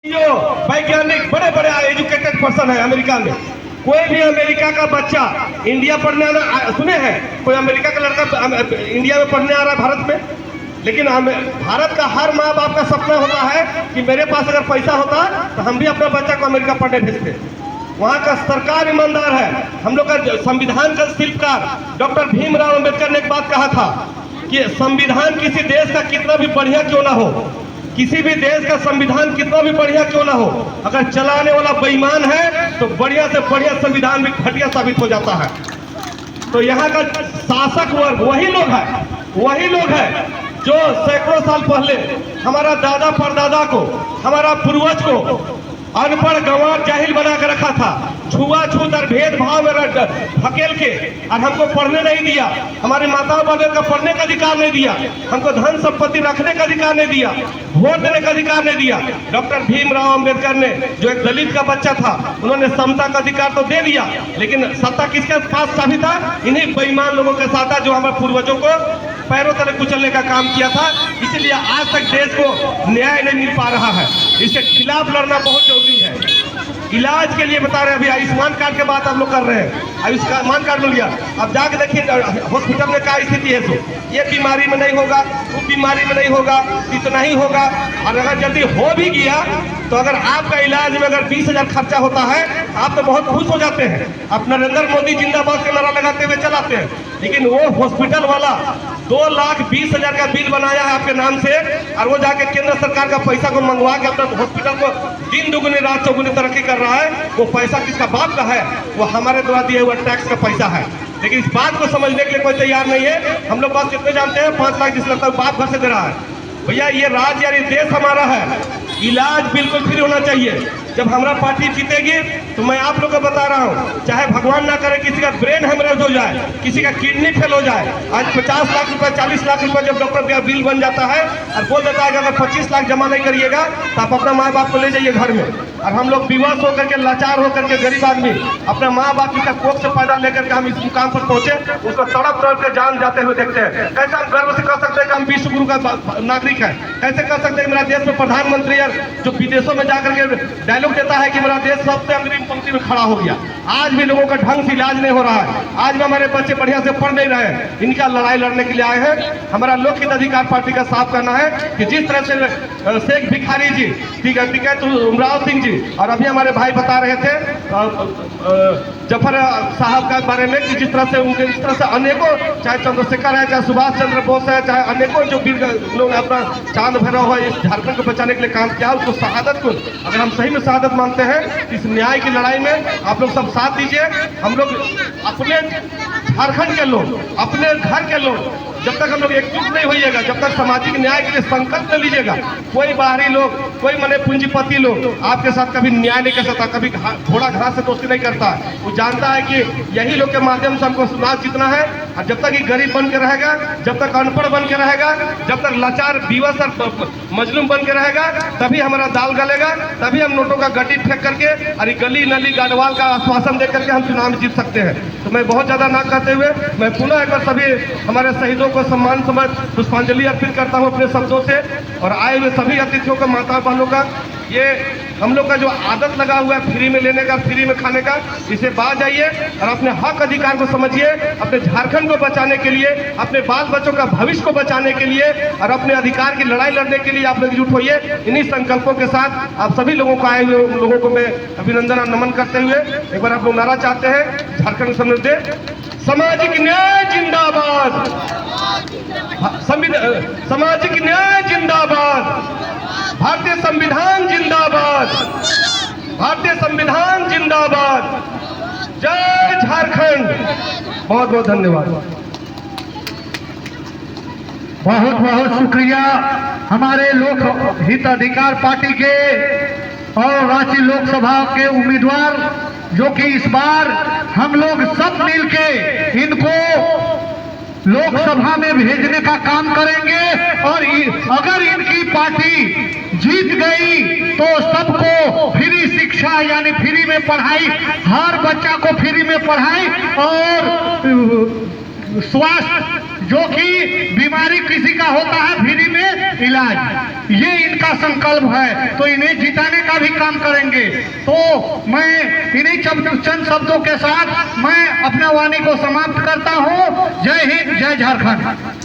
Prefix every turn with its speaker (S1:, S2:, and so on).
S1: वैज्ञानिक बड़े बड़े एजुकेटेड पर्सन है अमेरिका में। कोई भी अमेरिका का बच्चा इंडिया पढ़ने आना सुने हैं? कोई अमेरिका का लड़का इंडिया में पढ़ने आ रहा है भारत में? लेकिन भारत का हर माँ बाप का सपना होता है कि मेरे पास अगर पैसा होता तो हम भी अपना बच्चा को अमेरिका पढ़ने भेजते। वहाँ का सरकार ईमानदार है। हम लोग का संविधान का शिल्पकार डॉक्टर भीमराव अंबेडकर ने एक बात कहा था कि संविधान किसी देश का कितना भी बढ़िया क्यों ना हो, किसी भी देश का संविधान कितना भी बढ़िया क्यों ना हो, अगर चलाने वाला बेईमान है तो बढ़िया से बढ़िया संविधान भी घटिया साबित हो जाता है। तो यहाँ का शासक वर्ग वही लोग है जो सैकड़ों साल पहले हमारा दादा परदादा को, हमारा पूर्वज को अनपढ़ गंवार जाहिल बना कर रखा था, छुआछूत और भेदभाव में धकेल के और हमको पढ़ने नहीं दिया, हमारे माताओं बहनों का पढ़ने का अधिकार नहीं दिया, हमको धन संपत्ति रखने का अधिकार नहीं दिया, वोट देने का अधिकार नहीं दिया। डॉक्टर भीमराव अंबेडकर ने, जो एक दलित का बच्चा था, उन्होंने समता का अधिकार तो दे दिया, लेकिन सत्ता किसके पास चाबी था? इन्हीं बेईमान लोगों के साथ था जो हमारे पूर्वजों को पैरों तले कुचलने का काम किया था। इसलिए आज तक देश को न्याय नहीं मिल पा रहा है। इसके खिलाफ लड़ना बहुत जरूरी है। इलाज के लिए बता रहे हैं, अभी आयुष्मान कार्ड के बात आप लोग कर रहे हैं, आयुष्मान कार्ड मिल गया। अब जाके देखिए हॉस्पिटल में क्या स्थिति है। ये बीमारी में नहीं होगा, वो बीमारी में नहीं होगा, इतना ही होगा। और अगर जल्दी हो भी गया तो अगर आपका इलाज में अगर 20,000 खर्चा होता है आप तो बहुत खुश हो जाते हैं, आप नरेंद्र मोदी जिंदाबाद के नारा लगाते हुए चलाते हैं। लेकिन वो हॉस्पिटल वाला 2,20,000 का बिल बनाया है आपके नाम से, और वो जाके केंद्र सरकार का पैसा को मंगवा के अपना हॉस्पिटल को दिन दुगुनी रात चौगुनी तरक्की कर रहा है। वो पैसा किसका बाप का है? वो हमारे द्वारा दिए हुए टैक्स का पैसा है। लेकिन इस बात को समझने के लिए कोई तैयार नहीं है। हम लोग बात कितने जानते हैं? 5 लाख जिस लगता है बाप घर से दे रहा है। भैया ये राज्य यार ये देश हमारा है, इलाज बिल्कुल फ्री होना चाहिए। जब हमारा पार्टी जीतेगी तो मैं आप लोग को बता रहा हूँ, चाहे भगवान ना करे किसी का ब्रेन हेमरेज हो जाए, किसी का किडनी फेल हो जाए, आज 50 लाख रुपए 40 लाख रुपए जब डॉक्टर का बिल बन जाता है और बोल देता है कि अगर 25 लाख जमा नहीं करिएगा तो आप अपना माँ बाप को ले जाइए घर में। और हम लोग विवश होकर के, लाचार होकर के, गरीब आदमी अपना माँ बाप की कोख से पैदा लेकर के हम इस मुकाम पर पहुंचे, उसको तड़प तड़प के जान जाते हुए देखते हैं। कैसे हम गर्व से कह सकते हैं कि हम विश्व गुरु का नागरिक है? कैसे कह सकते हैं मेरा देश में प्रधानमंत्री यार जो विदेशों में जाकर के डायलॉग देता है कि मेरा देश सबसे अग्रिम पंक्ति में खड़ा हो गया, आज भी लोगों का ढंग से इलाज नहीं हो रहा है, आज भी हमारे बच्चे बढ़िया से पढ़ नहीं रहे हैं। इनका लड़ाई लड़ने के लिए आए हैं। हमारा लोकहित अधिकार पार्टी का साफ कहना है कि जिस तरह से शेख भिखारी जी, ठीक है, तो उमराव सिंह जी, और अभी हमारे भाई बता रहे थे जफर साहब के बारे में कि जिस तरह से उनके, इस तरह से अनेकों, चाहे चंद्रशेखर है, चाहे सुभाष चंद्र बोस है, चाहे अनेकों जो वीर लोग अपना चांद भैरव है इस झारखंड को बचाने के लिए काम किया, उसको शहादत को अगर हम सही में शहादत मानते हैं, इस न्याय की लड़ाई में आप लोग सब साथ दीजिए। हम लोग अपने झारखंड के लोग, अपने घर के लोग, जब तक हम लोग एकजुट नहीं होइएगा, जब तक सामाजिक न्याय के लिए संकल्प न लीजिएगा, कोई बाहरी लोग, कोई मने पूंजीपति लोग आपके साथ कभी न्याय नहीं कर सकता, कभी घोड़ा घास से दोस्ती नहीं करता। वो जानता है कि यही लोग के माध्यम से हमको समाज जीतना है। और जब तक ये गरीब बन के रहेगा, जब तक अनपढ़ बन के रहेगा, जब तक लाचार विवश और मजलूम बन के रहेगा, तभी हमारा दाल गलेगा, तभी हम नोटों का गड्डी फेंक करके और गली नली गाडवाल का आश्वासन दे करके हम चुनाव में जीत सकते हैं। तो मैं बहुत ज्यादा ना कहते हुए मैं पुनः एक बार सभी हमारे शहीदों को सम्मान समझ पुष्पांजलि अर्पित करता हूं अपने शब्दों से। और आए हुए सभी अतिथियों को, माता बहनों का, ये हम लोग का जो आदत लगा हुआ है फ्री में लेने का, फ्री में खाने का, इसे बाज जाइए और अपने हक अधिकार को समझिए। अपने झारखंड को बचाने के लिए, अपने बाल बच्चों का भविष्य को बचाने के लिए और अपने अधिकार की लड़ाई लड़ने के लिए आप लोग एकजुट होइए। इन्हीं संकल्पों के साथ आप सभी लोगों को, आए हुए लोगों को मैं अभिनंदन और नमन करते हुए एक बार आप लोग नारा चाहते हैं, झारखंड समृद्धि, सामाजिक न्याय जिंदाबाद, सामाजिक न्याय जिंदाबाद, भारतीय संविधान जिंदाबाद, भारतीय संविधान जिंदाबाद, जय झारखंड। बहुत बहुत धन्यवाद।
S2: बहुत बहुत शुक्रिया हमारे लोक हित अधिकार पार्टी के और रांची लोकसभा के उम्मीदवार, जो कि इस बार हम लोग सब मिलके इनको लोकसभा में भेजने का काम करेंगे। और अगर इनकी पार्टी जीत गई तो सबको फ्री शिक्षा यानी फ्री में पढ़ाई, हर बच्चा को फ्री में पढ़ाई और स्वास्थ्य, जो कि बीमारी किसी का होता है फ्री में इलाज, ये इनका संकल्प है। तो इन्हें जिताने का भी काम करेंगे। तो मैं इन्हीं चंद शब्दों के साथ मैं अपना वाणी को समाप्त करता हूँ। जय हिंद, जय झारखंड।